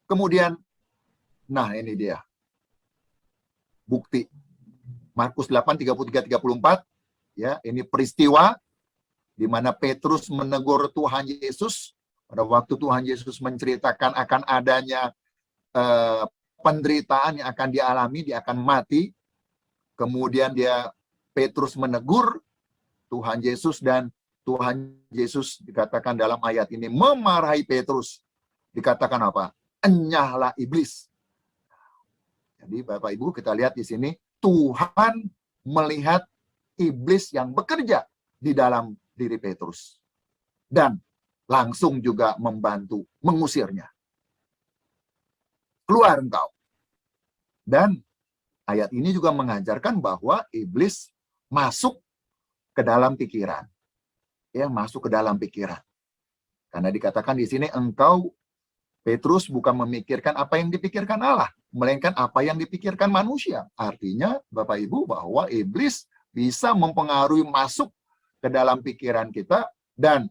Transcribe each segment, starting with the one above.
Kemudian, nah ini dia bukti. Markus 8, 33-34, ya, ini peristiwa di mana Petrus menegur Tuhan Yesus pada waktu Tuhan Yesus menceritakan akan adanya penderitaan yang akan dialami, dia akan mati. Kemudian Petrus menegur Tuhan Yesus, dan Tuhan Yesus dikatakan dalam ayat ini memarahi Petrus. Dikatakan apa? Enyahlah iblis. Jadi Bapak Ibu, kita lihat di sini Tuhan melihat iblis yang bekerja di dalam diri Petrus dan langsung juga membantu mengusirnya. Keluar engkau. Dan ayat ini juga mengajarkan bahwa iblis masuk ke dalam pikiran. Ya, masuk ke dalam pikiran. Karena dikatakan di sini engkau Petrus bukan memikirkan apa yang dipikirkan Allah, melainkan apa yang dipikirkan manusia. Artinya, Bapak Ibu, bahwa iblis bisa mempengaruhi masuk ke dalam pikiran kita, dan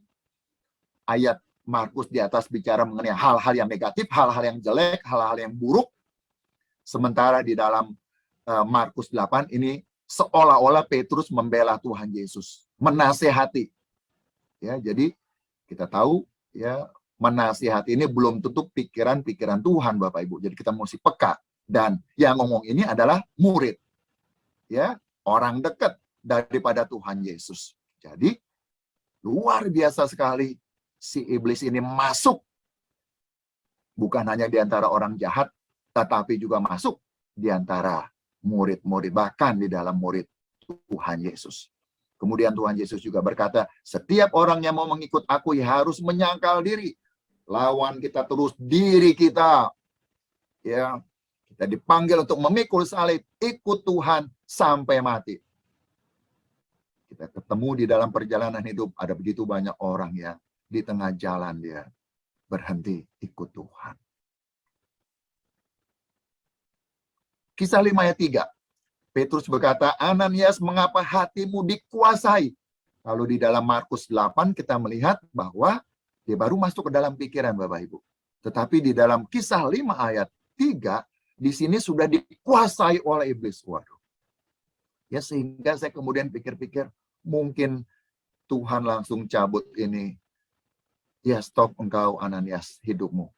ayat Markus di atas bicara mengenai hal-hal yang negatif, hal-hal yang jelek, hal-hal yang buruk. Sementara di dalam Markus 8 ini seolah-olah Petrus membela Tuhan Yesus, menasehati. Ya, jadi kita tahu ya, menasihati ini belum tentu pikiran-pikiran Tuhan, Bapak Ibu. Jadi kita mesti peka. Dan yang ngomong ini adalah murid. Ya, orang dekat daripada Tuhan Yesus. Jadi luar biasa sekali si iblis ini masuk. Bukan hanya di antara orang jahat, tetapi juga masuk di antara murid-murid, bahkan di dalam murid Tuhan Yesus. Kemudian Tuhan Yesus juga berkata, setiap orang yang mau mengikut aku ya harus menyangkal diri. Lawan kita terus diri kita. Ya, kita dipanggil untuk memikul salib, ikut Tuhan sampai mati. Kita ketemu di dalam perjalanan hidup, ada begitu banyak orang yang di tengah jalan dia berhenti ikut Tuhan. Kisah 5 ayat 3. Petrus berkata, Ananias, mengapa hatimu dikuasai? Lalu di dalam Markus 8 kita melihat bahwa dia baru masuk ke dalam pikiran, Bapak Ibu. Tetapi di dalam kisah 5 ayat 3, di sini sudah dikuasai oleh iblis. Waduh. Ya, sehingga saya kemudian pikir-pikir, mungkin Tuhan langsung cabut ini. Ya, stop engkau Ananias hidupmu.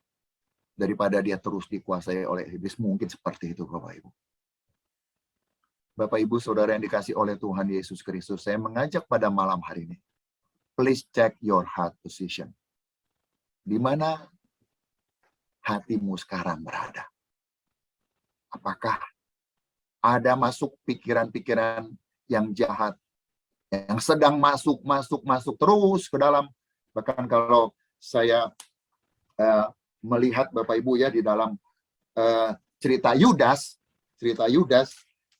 Daripada dia terus dikuasai oleh iblis. Mungkin seperti itu, Bapak Ibu. Bapak Ibu Saudara yang dikasih oleh Tuhan Yesus Kristus, saya mengajak pada malam hari ini. Please check your heart position. Di mana hatimu sekarang berada? Apakah ada masuk pikiran-pikiran yang jahat, yang sedang masuk terus ke dalam? Bahkan kalau saya melihat Bapak Ibu ya di dalam cerita Yudas,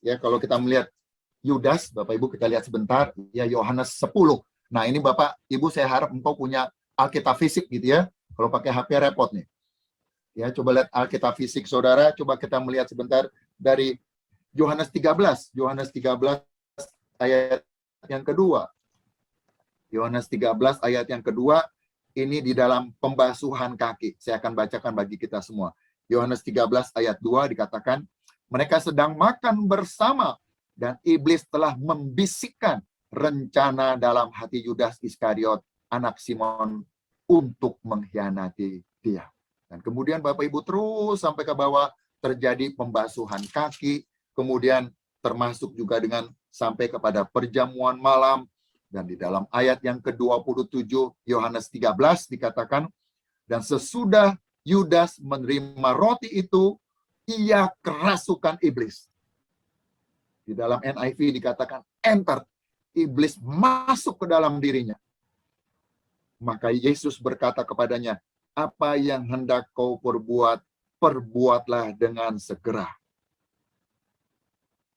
ya kalau kita melihat Yudas, Bapak Ibu kita lihat sebentar, ya Yohanes 10. Nah ini Bapak Ibu saya harap engkau punya Alkitab fisik gitu ya. Kalau pakai HP repot nih. Ya, coba lihat Alkitab fisik Saudara, coba kita melihat sebentar dari Yohanes 13. Yohanes 13 ayat yang kedua. Yohanes 13 ayat yang kedua, ini di dalam pembasuhan kaki. Saya akan bacakan bagi kita semua. Yohanes 13 ayat 2 dikatakan, mereka sedang makan bersama dan iblis telah membisikkan rencana dalam hati Yudas Iskariot, anak Simon, untuk mengkhianati dia. Dan kemudian Bapak Ibu terus sampai ke bawah terjadi pembasuhan kaki, kemudian termasuk juga dengan sampai kepada perjamuan malam. Dan di dalam ayat yang ke-27 Yohanes 13 dikatakan, dan sesudah Yudas menerima roti itu, ia kerasukan iblis. Di dalam NIV dikatakan enter, iblis masuk ke dalam dirinya. Maka Yesus berkata kepadanya, apa yang hendak kau perbuat, perbuatlah dengan segera.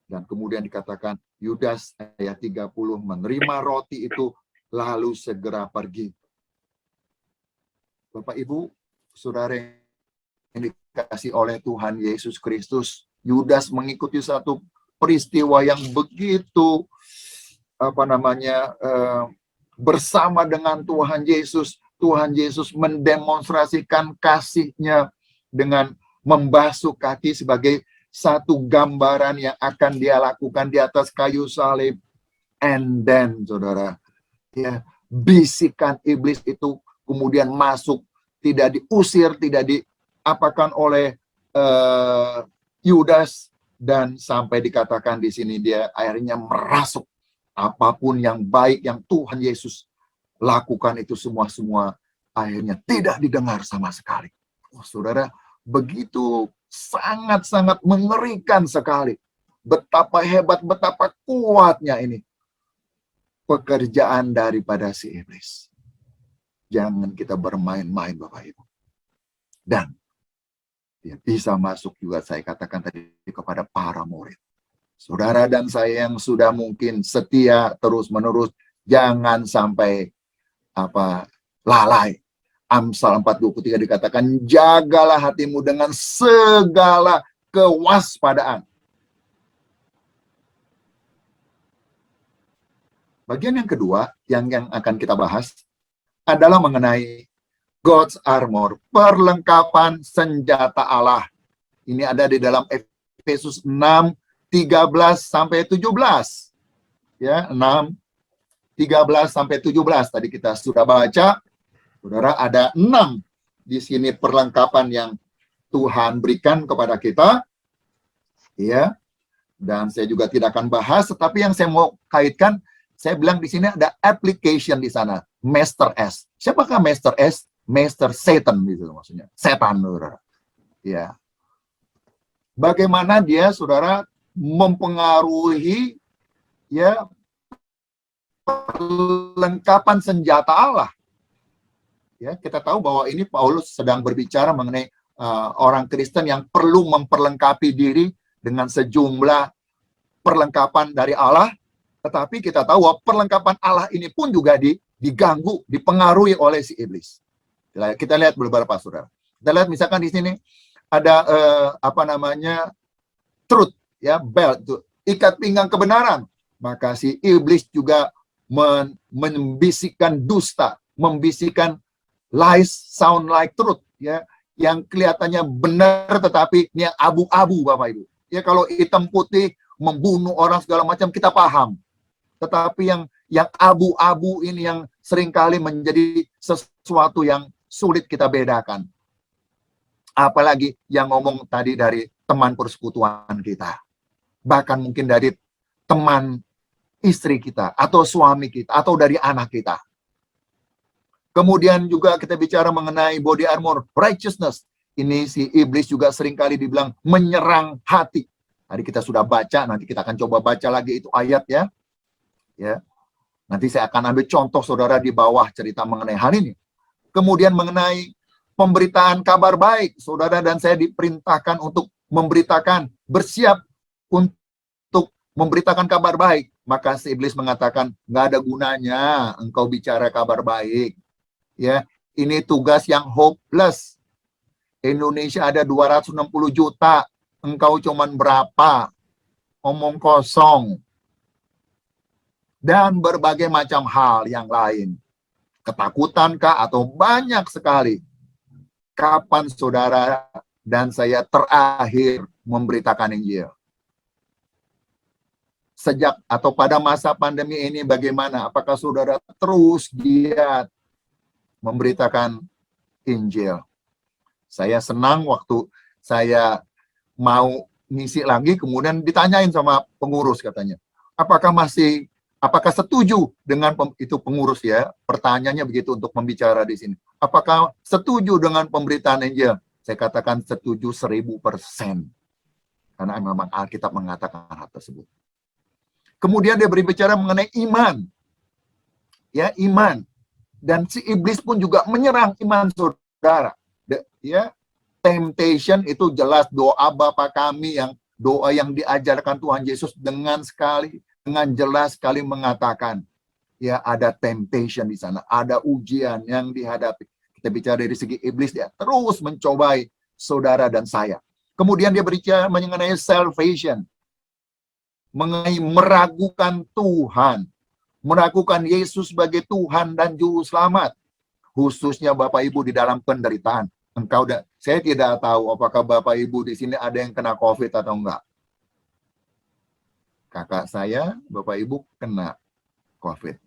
Dan kemudian dikatakan, Yudas ayat 30 menerima roti itu, lalu segera pergi. Bapak Ibu, Saudara yang dikasih oleh Tuhan Yesus Kristus, Yudas mengikuti satu peristiwa yang begitu bersama dengan Tuhan Yesus. Tuhan Yesus mendemonstrasikan kasih-Nya dengan membasuh kaki sebagai satu gambaran yang akan dia lakukan di atas kayu salib. And then, saudara, ya, bisikan iblis itu kemudian masuk, tidak diusir, tidak diapakan oleh Yudas, dan sampai dikatakan di sini dia akhirnya merasuk. Apapun yang baik yang Tuhan Yesus lakukan itu semua akhirnya tidak didengar sama sekali. Oh, saudara, begitu sangat-sangat mengerikan sekali. Betapa hebat, betapa kuatnya ini pekerjaan daripada si iblis. Jangan kita bermain-main, Bapak Ibu. Dan dia bisa masuk juga, saya katakan tadi, kepada para murid. Saudara dan saya yang sudah mungkin setia terus-menerus, jangan sampai lalai. Amsal 4:23 dikatakan, jagalah hatimu dengan segala kewaspadaan. Bagian yang kedua yang akan kita bahas adalah mengenai God's armor, perlengkapan senjata Allah. Ini ada di dalam Efesus 6:13-17. Ya, 6:13-17 tadi kita sudah baca. Saudara, ada 6 di sini perlengkapan yang Tuhan berikan kepada kita. Ya. Dan saya juga tidak akan bahas, tetapi yang saya mau kaitkan, saya bilang di sini ada application di sana, Master S. Siapakah Master S? Master Satan gitu maksudnya. Setan, saudara. Ya. Bagaimana dia, saudara, mempengaruhi ya perlengkapan senjata Allah. Ya, kita tahu bahwa ini Paulus sedang berbicara mengenai orang Kristen yang perlu memperlengkapi diri dengan sejumlah perlengkapan dari Allah, tetapi kita tahu bahwa perlengkapan Allah ini pun juga diganggu, dipengaruhi oleh si iblis. Kita lihat beberapa, saudara. Kita lihat misalkan di sini ada truth, ya, belt, ikat pinggang kebenaran. Maka si iblis juga membisikkan dusta, membisikkan lies sound like truth, ya, yang kelihatannya benar tetapi ini yang abu-abu, Bapak Ibu. Ya, kalau hitam putih membunuh orang segala macam kita paham. Tetapi yang abu-abu ini yang seringkali menjadi sesuatu yang sulit kita bedakan. Apalagi yang ngomong tadi dari teman persekutuan kita. Bahkan mungkin dari teman istri kita, atau suami kita, atau dari anak kita. Kemudian juga kita bicara mengenai body armor, righteousness. Ini si iblis juga seringkali dibilang menyerang hati. Tadi kita sudah baca, nanti kita akan coba baca lagi itu ayat, ya. Ya. Nanti saya akan ambil contoh, saudara, di bawah cerita mengenai hal ini. Kemudian mengenai pemberitaan kabar baik, saudara dan saya diperintahkan untuk memberitakan, bersiap untuk memberitakan kabar baik. Maka si iblis mengatakan, nggak ada gunanya engkau bicara kabar baik. Ya, ini tugas yang hopeless. Indonesia ada 260 juta, engkau cuman berapa? Omong kosong. Dan berbagai macam hal yang lain. Ketakutankah atau banyak sekali. Kapan saudara dan saya terakhir memberitakan Injil? Sejak atau pada masa pandemi ini bagaimana? Apakah saudara terus giat memberitakan Injil? Saya senang waktu saya mau ngisi lagi, kemudian ditanyain sama pengurus, katanya, apakah setuju dengan itu pengurus, ya, pertanyaannya begitu untuk membicara di sini. Apakah setuju dengan pemberitaan Injil? Saya katakan setuju 1000%. Karena memang Alkitab mengatakan hal tersebut. Kemudian dia berbicara mengenai iman. Ya, iman. Dan si iblis pun juga menyerang iman saudara. Ya, temptation itu jelas doa Bapa kami, yang doa yang diajarkan Tuhan Yesus dengan jelas sekali mengatakan, ya, ada temptation di sana, ada ujian yang dihadapi. Kita bicara dari segi iblis, dia terus mencobai saudara dan saya. Kemudian dia berbicara mengenai salvation, mengenai meragukan Tuhan, meragukan Yesus sebagai Tuhan dan Juru Selamat, khususnya Bapak Ibu di dalam penderitaan. Saya tidak tahu apakah Bapak Ibu di sini ada yang kena COVID atau enggak. Kakak saya, Bapak Ibu kena COVID.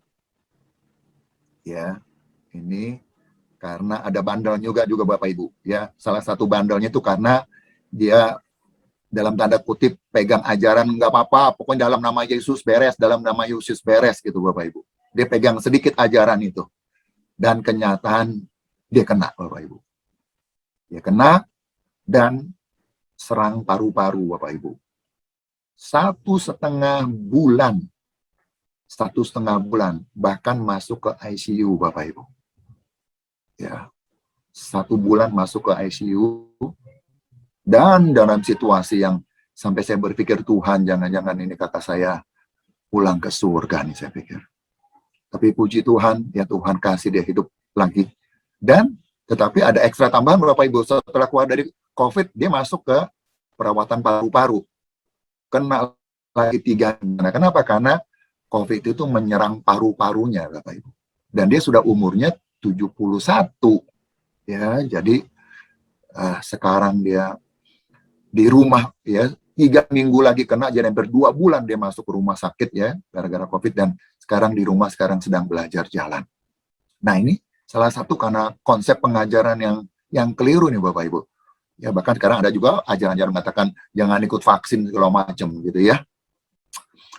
Ya, ini karena ada bandel juga Bapak Ibu. Ya, salah satu bandelnya itu karena dia dalam tanda kutip pegang ajaran nggak apa-apa, pokoknya dalam nama Yesus beres, dalam nama Yesus beres gitu Bapak Ibu. Dia pegang sedikit ajaran itu. Dan kenyataan dia kena Bapak Ibu. Dia kena dan serang paru-paru Bapak Ibu. 1,5 bulan. 1,5 bulan. Bahkan masuk ke ICU Bapak Ibu. Ya, 1 bulan masuk ke ICU. Dan dalam situasi yang sampai saya berpikir, Tuhan jangan-jangan ini kakak saya pulang ke surga nih saya pikir. Tapi puji Tuhan, ya Tuhan kasih dia hidup lagi. Dan tetapi ada ekstra tambahan Bapak Ibu, setelah keluar dari COVID, dia masuk ke perawatan paru-paru. Kena lagi 3. Kenapa? Karena COVID itu menyerang paru-parunya Bapak Ibu. Dan dia sudah umurnya 71. Ya, jadi sekarang dia di rumah ya 3 minggu lagi kena, jadi hampir 2 bulan dia masuk ke rumah sakit ya gara-gara COVID, dan sekarang di rumah sekarang sedang belajar jalan. Nah ini salah satu karena konsep pengajaran yang keliru nih Bapak Ibu. Ya bahkan sekarang ada juga ajaran-ajaran mengatakan jangan ikut vaksin segala macam gitu ya.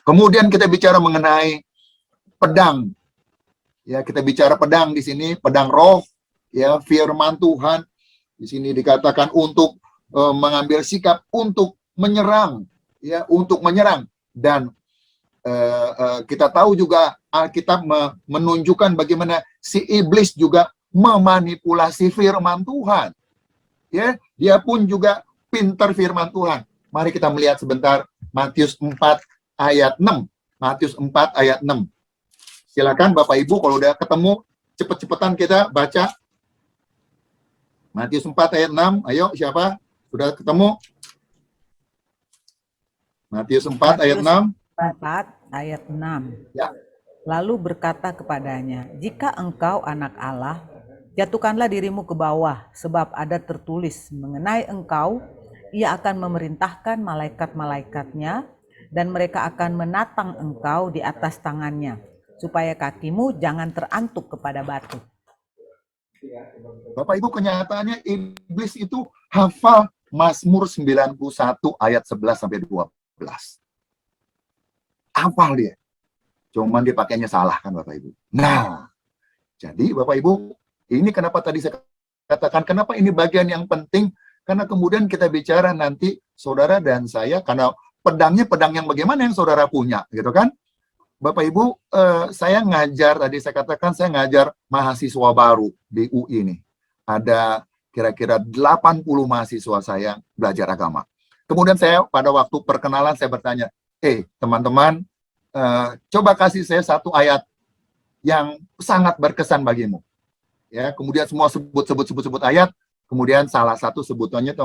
Kemudian kita bicara mengenai pedang. Ya kita bicara pedang di sini, pedang roh ya, firman Tuhan. Di sini dikatakan untuk mengambil sikap untuk menyerang, ya, untuk menyerang. Dan kita tahu juga Alkitab menunjukkan bagaimana si iblis juga memanipulasi firman Tuhan. Ya, dia pun juga pintar firman Tuhan. Mari kita melihat sebentar Matius 4 ayat 6. Matius 4 ayat 6. Silakan Bapak Ibu kalau udah ketemu, cepet-cepetan kita baca. Matius 4 ayat 6. Ayo, siapa? Sudah ketemu? Matius 4 ayat 6. 4 ayat 6. Ya. Lalu berkata kepadanya, jika engkau anak Allah, jatuhkanlah dirimu ke bawah, sebab ada tertulis mengenai engkau, ia akan memerintahkan malaikat-malaikatnya, dan mereka akan menatang engkau di atas tangannya, supaya kakimu jangan terantuk kepada batu. Bapak Ibu, kenyataannya iblis itu hafal Mazmur 91 ayat 11 sampai 12. Hafal dia. Cuman dia pakainya salah kan Bapak Ibu. Nah, jadi Bapak Ibu, ini kenapa tadi saya katakan kenapa ini bagian yang penting, karena kemudian kita bicara nanti saudara dan saya, karena pedangnya pedang yang bagaimana yang saudara punya, gitu kan? Bapak Ibu, saya ngajar, tadi saya katakan saya ngajar mahasiswa baru di UI ini. Ada kira-kira 80 mahasiswa saya belajar agama. Kemudian saya pada waktu perkenalan saya bertanya, teman-teman, coba kasih saya satu ayat yang sangat berkesan bagimu. Ya, kemudian semua sebut ayat, kemudian salah satu sebutannya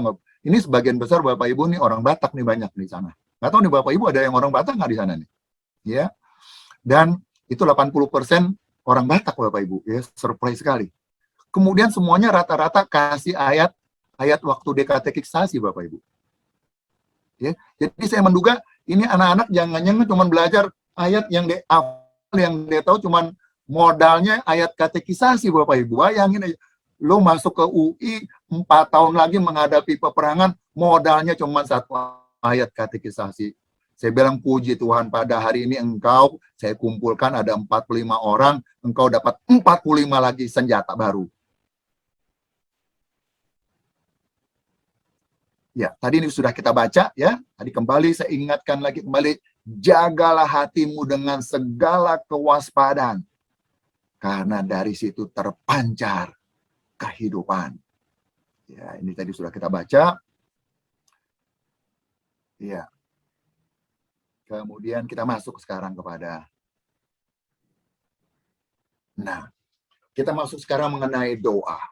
ini sebagian besar Bapak Ibu nih orang Batak nih banyak di sana. Nggak tahu nih Bapak Ibu ada yang orang Batak nggak di sana nih? Ya. Dan itu 80% orang Batak Bapak Ibu, ya, surprise sekali. Kemudian semuanya rata-rata kasih ayat waktu dekatekisasi Bapak Ibu. Ya, jadi saya menduga ini anak-anak jangan-jangan cuma belajar ayat yang dia tahu cuma modalnya ayat katekisasi Bapak Ibu. Bayangin aja, lo masuk ke UI 4 tahun lagi menghadapi peperangan, modalnya cuma 1 ayat katekisasi. Saya bilang puji Tuhan pada hari ini engkau, saya kumpulkan ada 45 orang, engkau dapat 45 lagi senjata baru. Ya, tadi ini sudah kita baca ya. Tadi kembali saya ingatkan lagi kembali, jagalah hatimu dengan segala kewaspadaan. Karena dari situ terpancar kehidupan. Ya, ini tadi sudah kita baca. Ya. Kemudian kita masuk sekarang kepada kita masuk sekarang mengenai doa.